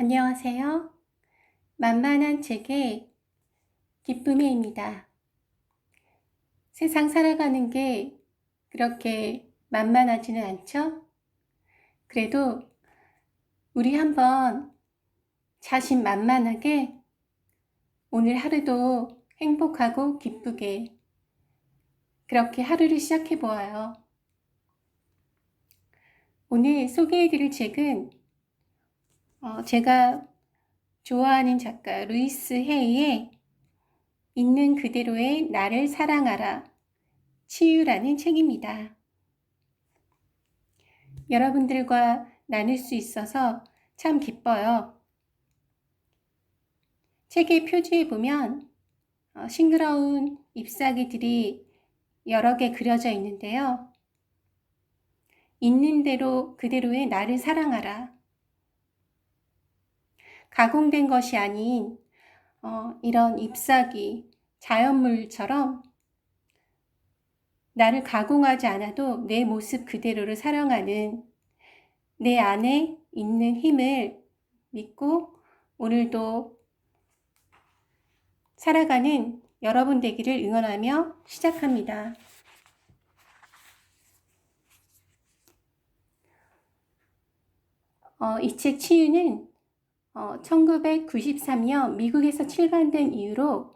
안녕하세요. 만만한 책의 기쁨의입니다. 세상 살아가는 게 그렇게 만만하지는 않죠? 그래도 우리 한번 자신만만하게 오늘 하루도 행복하고 기쁘게 그렇게 하루를 시작해 보아요. 오늘 소개해 드릴 책은 제가 좋아하는 작가 루이스 헤이의 있는 그대로의 나를 사랑하라 치유라는 책입니다. 여러분들과 나눌 수 있어서 참 기뻐요. 책의 표지에 보면 싱그러운 잎사귀들이 여러 개 그려져 있는데요. 있는 대로 그대로의 나를 사랑하라. 가공된 것이 아닌 이런 잎사귀, 자연물처럼 나를 가공하지 않아도 내 모습 그대로를 사랑하는 내 안에 있는 힘을 믿고 오늘도 살아가는 여러분 되기를 응원하며 시작합니다. 이 책 치유는 1993년 미국에서 출간된 이후로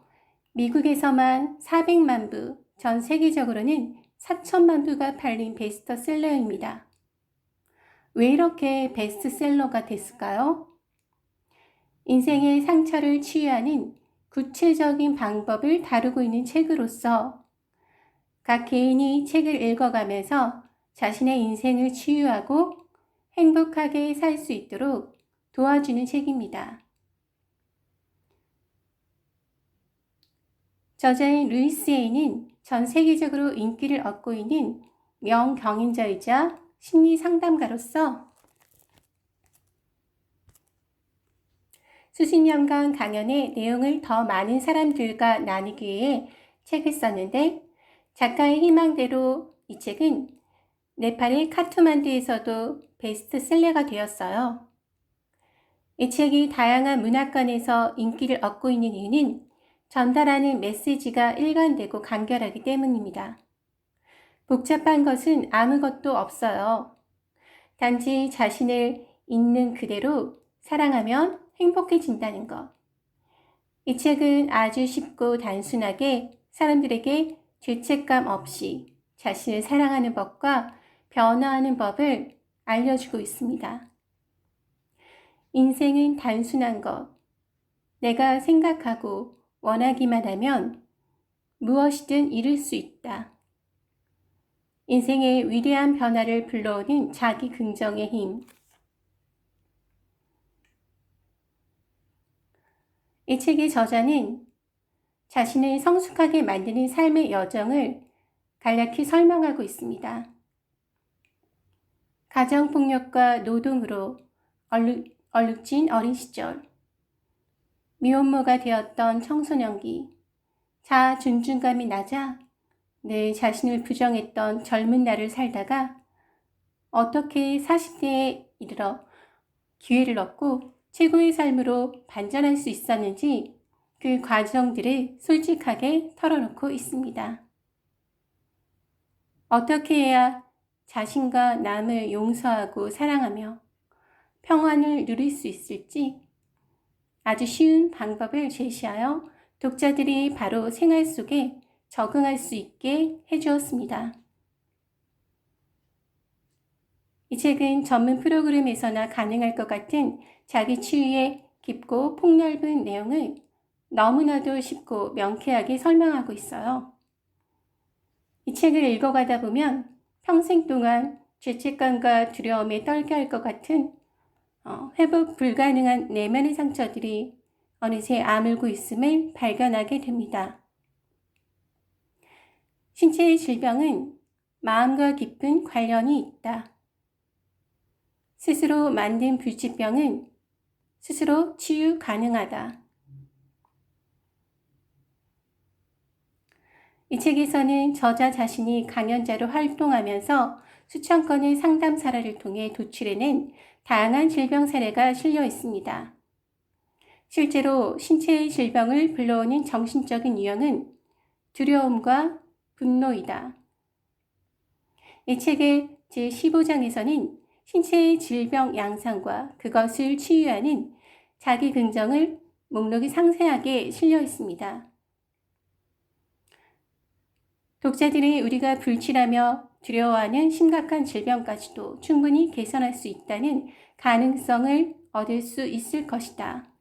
미국에서만 400만 부, 전 세계적으로는 4천만 부가 팔린 베스트셀러입니다. 왜 이렇게 베스트셀러가 됐을까요? 인생의 상처를 치유하는 구체적인 방법을 다루고 있는 책으로서 각 개인이 책을 읽어가면서 자신의 인생을 치유하고 행복하게 살 수 있도록 도와주는 책입니다. 저자인 루이스 헤이는 전 세계적으로 인기를 얻고 있는 명경인자이자 심리 상담가로서 수십 년간 강연의 내용을 더 많은 사람들과 나누기 위해 책을 썼는데 작가의 희망대로 이 책은 네팔의 카트만두에서도 베스트셀러가 되었어요. 이 책이 다양한 문화권에서 인기를 얻고 있는 이유는 전달하는 메시지가 일관되고 간결하기 때문입니다. 복잡한 것은 아무것도 없어요. 단지 자신을 있는 그대로 사랑하면 행복해진다는 것. 이 책은 아주 쉽고 단순하게 사람들에게 죄책감 없이 자신을 사랑하는 법과 변화하는 법을 알려주고 있습니다. 인생은 단순한 것. 내가 생각하고 원하기만 하면 무엇이든 이룰 수 있다. 인생의 위대한 변화를 불러오는 자기 긍정의 힘. 이 책의 저자는 자신을 성숙하게 만드는 삶의 여정을 간략히 설명하고 있습니다. 가정폭력과 노동으로 얼룩진 어린 시절, 미혼모가 되었던 청소년기, 자아 존중감이 낮아 내 자신을 부정했던 젊은 날을 살다가 어떻게 40대에 이르러 기회를 얻고 최고의 삶으로 반전할 수 있었는지 그 과정들을 솔직하게 털어놓고 있습니다. 어떻게 해야 자신과 남을 용서하고 사랑하며 평안을 누릴 수 있을지 아주 쉬운 방법을 제시하여 독자들이 바로 생활 속에 적응할 수 있게 해주었습니다. 이 책은 전문 프로그램에서나 가능할 것 같은 자기 치유의 깊고 폭넓은 내용을 너무나도 쉽고 명쾌하게 설명하고 있어요. 이 책을 읽어가다 보면 평생 동안 죄책감과 두려움에 떨게 할 것 같은 회복 불가능한 내면의 상처들이 어느새 아물고 있음을 발견하게 됩니다. 신체의 질병은 마음과 깊은 관련이 있다. 스스로 만든 불치병은 스스로 치유 가능하다. 이 책에서는 저자 자신이 강연자로 활동하면서 수천 건의 상담 사례를 통해 도출해낸 다양한 질병 사례가 실려 있습니다. 실제로 신체의 질병을 불러오는 정신적인 유형은 두려움과 분노이다. 이 책의 제15장에서는 신체의 질병 양상과 그것을 치유하는 자기 긍정을 목록이 상세하게 실려 있습니다. 독자들이 우리가 불치라며 두려워하는 심각한 질병까지도 충분히 개선할 수 있다는 가능성을 얻을 수 있을 것이다.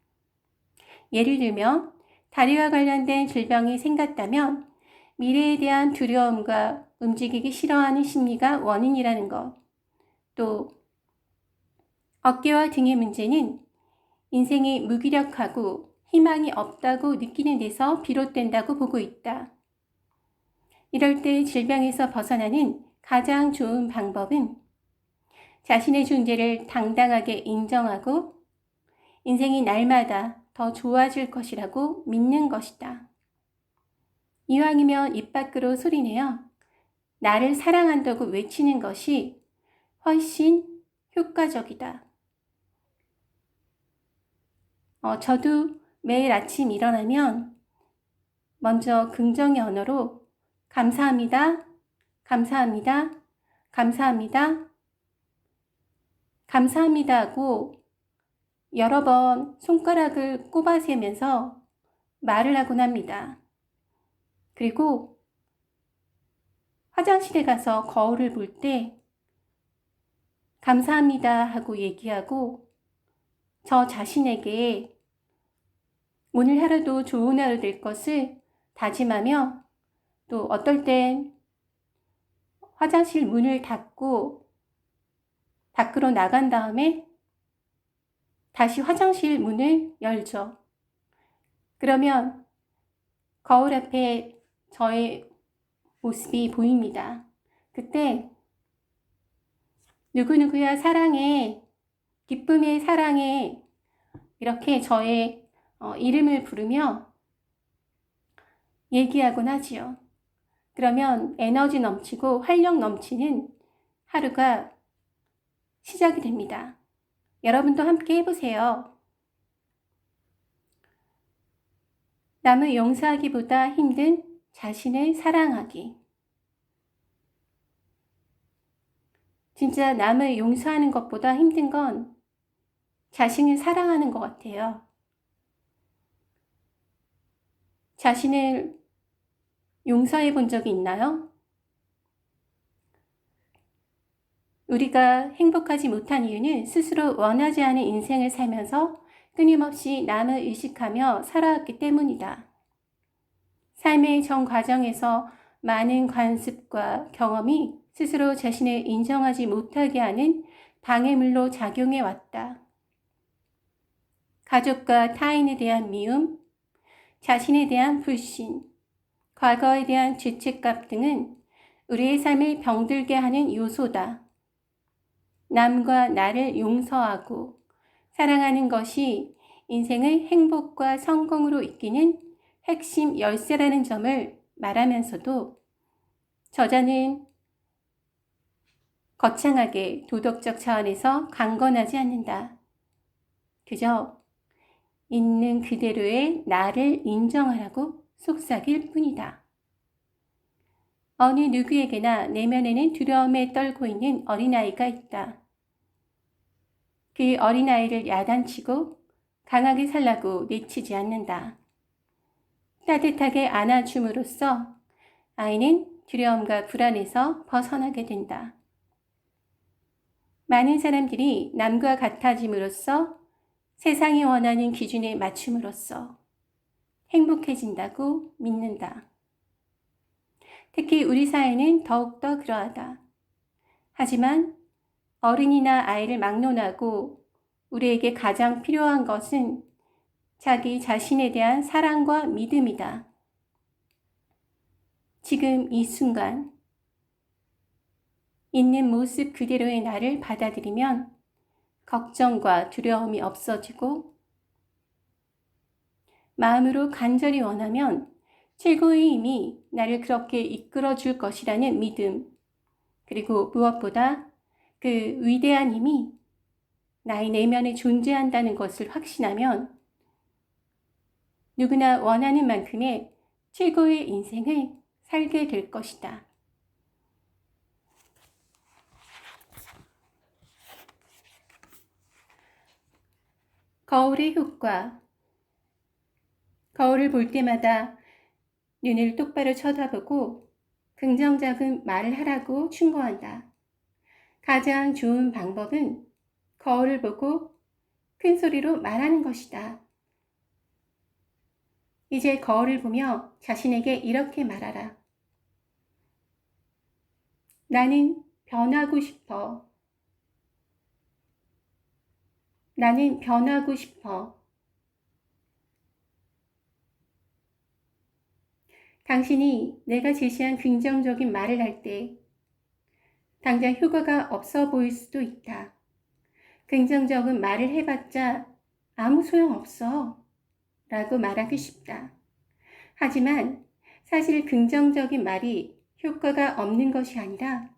예를 들면 다리와 관련된 질병이 생겼다면 미래에 대한 두려움과 움직이기 싫어하는 심리가 원인이라는 것, 또 어깨와 등의 문제는 인생이 무기력하고 희망이 없다고 느끼는 데서 비롯된다고 보고 있다. 이럴 때 질병에서 벗어나는 가장 좋은 방법은 자신의 존재를 당당하게 인정하고 인생이 날마다 더 좋아질 것이라고 믿는 것이다. 이왕이면 입 밖으로 소리내어 나를 사랑한다고 외치는 것이 훨씬 효과적이다. 저도 매일 아침 일어나면 먼저 긍정의 언어로 감사합니다, 감사합니다, 감사합니다, 감사합니다 하고 여러 번 손가락을 꼽아세면서 말을 하곤 합니다. 그리고 화장실에 가서 거울을 볼 때 감사합니다 하고 얘기하고 저 자신에게 오늘 하루도 좋은 하루 될 것을 다짐하며 또 어떨 땐 화장실 문을 닫고 밖으로 나간 다음에 다시 화장실 문을 열죠. 그러면 거울 앞에 저의 모습이 보입니다. 그때 누구누구야 사랑해, 기쁨의 사랑해 이렇게 저의 이름을 부르며 얘기하곤 하지요. 그러면 에너지 넘치고 활력 넘치는 하루가 시작이 됩니다. 여러분도 함께 해보세요. 남을 용서하기보다 힘든 자신을 사랑하기. 진짜 남을 용서하는 것보다 힘든 건 자신을 사랑하는 것 같아요. 자신을 용서해 본 적이 있나요? 우리가 행복하지 못한 이유는 스스로 원하지 않은 인생을 살면서 끊임없이 남을 의식하며 살아왔기 때문이다. 삶의 전 과정에서 많은 관습과 경험이 스스로 자신을 인정하지 못하게 하는 방해물로 작용해 왔다. 가족과 타인에 대한 미움, 자신에 대한 불신, 과거에 대한 죄책감 등은 우리의 삶을 병들게 하는 요소다. 남과 나를 용서하고 사랑하는 것이 인생을 행복과 성공으로 이끄는 핵심 열쇠라는 점을 말하면서도 저자는 거창하게 도덕적 차원에서 강건하지 않는다. 그저 있는 그대로의 나를 인정하라고 속삭일 뿐이다. 어느 누구에게나 내면에는 두려움에 떨고 있는 어린아이가 있다. 그 어린아이를 야단치고 강하게 살라고 내치지 않는다. 따뜻하게 안아줌으로써 아이는 두려움과 불안에서 벗어나게 된다. 많은 사람들이 남과 같아짐으로써 세상이 원하는 기준에 맞춤으로써 행복해진다고 믿는다. 특히 우리 사회는 더욱더 그러하다. 하지만 어른이나 아이를 막론하고 우리에게 가장 필요한 것은 자기 자신에 대한 사랑과 믿음이다. 지금 이 순간 있는 모습 그대로의 나를 받아들이면 걱정과 두려움이 없어지고 마음으로 간절히 원하면 최고의 힘이 나를 그렇게 이끌어 줄 것이라는 믿음, 그리고 무엇보다 그 위대한 힘이 나의 내면에 존재한다는 것을 확신하면 누구나 원하는 만큼의 최고의 인생을 살게 될 것이다. 거울의 효과. 거울을 볼 때마다 눈을 똑바로 쳐다보고 긍정적인 말을 하라고 충고한다. 가장 좋은 방법은 거울을 보고 큰 소리로 말하는 것이다. 이제 거울을 보며 자신에게 이렇게 말하라. 나는 변하고 싶어. 나는 변하고 싶어. 당신이 내가 제시한 긍정적인 말을 할 때 당장 효과가 없어 보일 수도 있다. 긍정적인 말을 해봤자 아무 소용없어 라고 말하기 쉽다. 하지만 사실 긍정적인 말이 효과가 없는 것이 아니라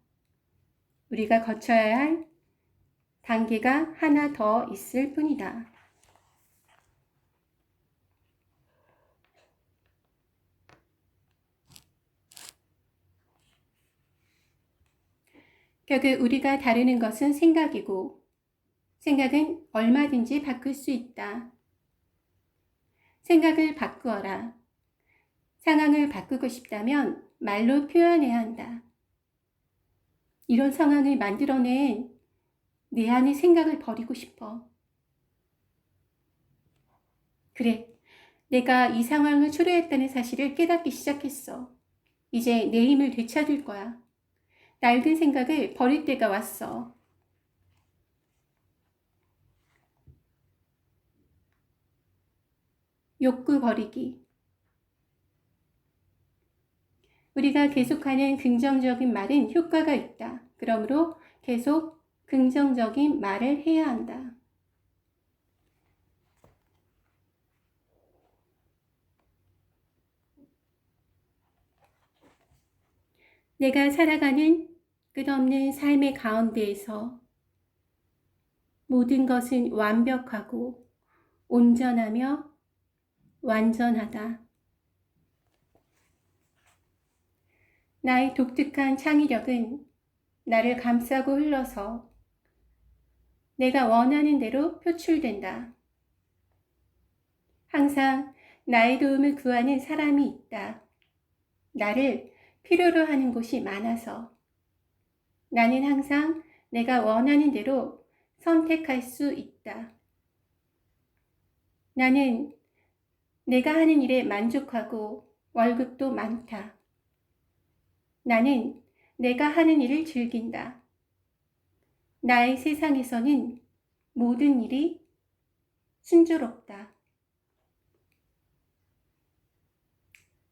우리가 거쳐야 할 단계가 하나 더 있을 뿐이다. 결국 우리가 다루는 것은 생각이고 생각은 얼마든지 바꿀 수 있다. 생각을 바꾸어라. 상황을 바꾸고 싶다면 말로 표현해야 한다. 이런 상황을 만들어낸 내 안의 생각을 버리고 싶어. 그래, 내가 이 상황을 초래했다는 사실을 깨닫기 시작했어. 이제 내 힘을 되찾을 거야. 낡은 생각을 버릴 때가 왔어. 욕구 버리기. 우리가 계속하는 긍정적인 말은 효과가 있다. 그러므로 계속 긍정적인 말을 해야 한다. 내가 살아가는 끝없는 삶의 가운데에서 모든 것은 완벽하고 온전하며 완전하다. 나의 독특한 창의력은 나를 감싸고 흘러서 내가 원하는 대로 표출된다. 항상 나의 도움을 구하는 사람이 있다. 나를 필요로 하는 곳이 많아서 나는 항상 내가 원하는 대로 선택할 수 있다. 나는 내가 하는 일에 만족하고 월급도 많다. 나는 내가 하는 일을 즐긴다. 나의 세상에서는 모든 일이 순조롭다.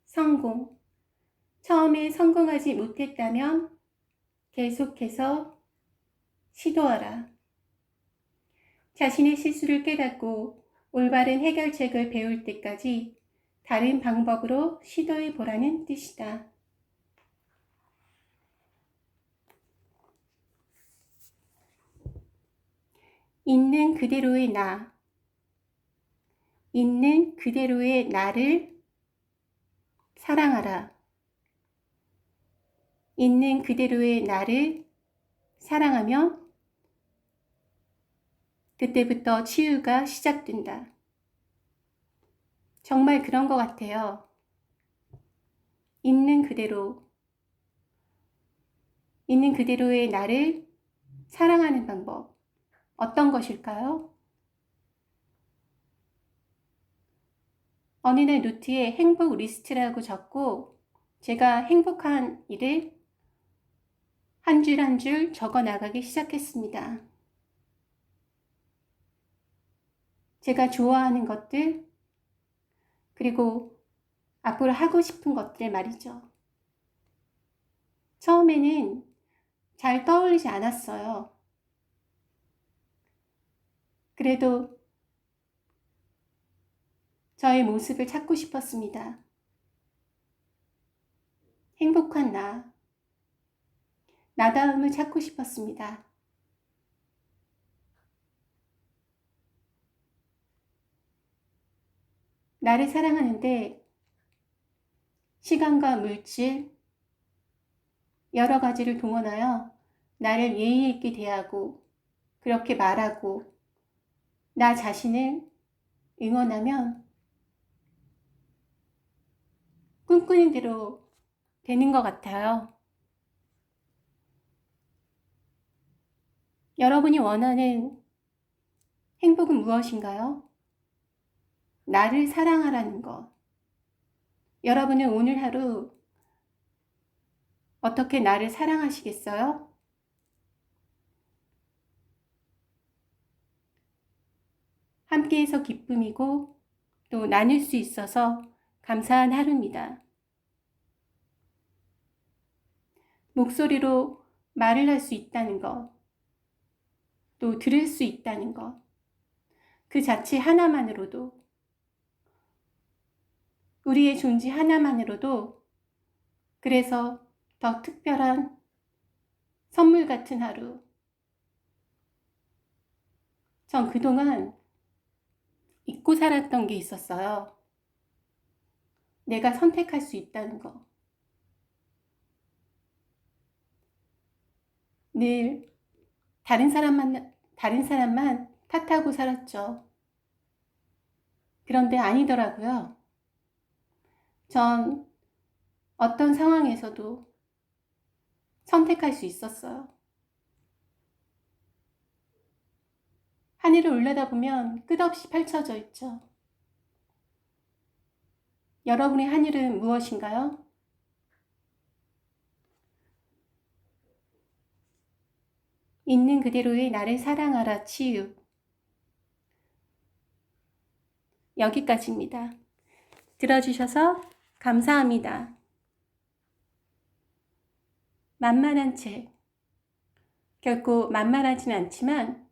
성공. 처음에 성공하지 못했다면 계속해서 시도하라. 자신의 실수를 깨닫고 올바른 해결책을 배울 때까지 다른 방법으로 시도해 보라는 뜻이다. 있는 그대로의 나. 있는 그대로의 나를 사랑하라. 있는 그대로의 나를 사랑하면 그때부터 치유가 시작된다. 정말 그런 것 같아요. 있는 그대로의 나를 사랑하는 방법. 어떤 것일까요? 어느 날 노트에 행복 리스트라고 적고 제가 행복한 일을 한 줄 한 줄 적어 나가기 시작했습니다. 제가 좋아하는 것들, 그리고 앞으로 하고 싶은 것들 말이죠. 처음에는 잘 떠올리지 않았어요. 그래도 저의 모습을 찾고 싶었습니다. 행복한 나다움을 찾고 싶었습니다. 나를 사랑하는데 시간과 물질, 여러 가지를 동원하여 나를 예의 있게 대하고 그렇게 말하고 나 자신을 응원하면 꿈꾸는 대로 되는 것 같아요. 여러분이 원하는 행복은 무엇인가요? 나를 사랑하라는 것. 여러분은 오늘 하루 어떻게 나를 사랑하시겠어요? 함께해서 기쁨이고 또 나눌 수 있어서 감사한 하루입니다. 목소리로 말을 할 수 있다는 것, 또 들을 수 있다는 것, 그 자체 하나만으로도, 우리의 존재 하나만으로도 그래서 더 특별한 선물 같은 하루. 전 그동안 잊고 살았던 게 있었어요. 내가 선택할 수 있다는 거. 늘 다른 사람만 탓하고 살았죠. 그런데 아니더라고요. 전 어떤 상황에서도 선택할 수 있었어요. 하늘을 올려다보면 끝없이 펼쳐져 있죠. 여러분의 하늘은 무엇인가요? 있는 그대로의 나를 사랑하라 치유. 여기까지입니다. 들어주셔서 감사합니다. 만만한 책. 결코 만만하진 않지만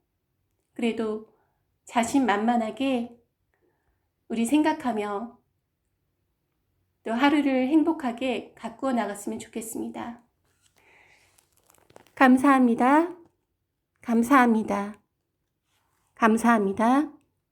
그래도 자신만만하게 우리 생각하며 또 하루를 행복하게 가꾸어 나갔으면 좋겠습니다. 감사합니다. 감사합니다. 감사합니다.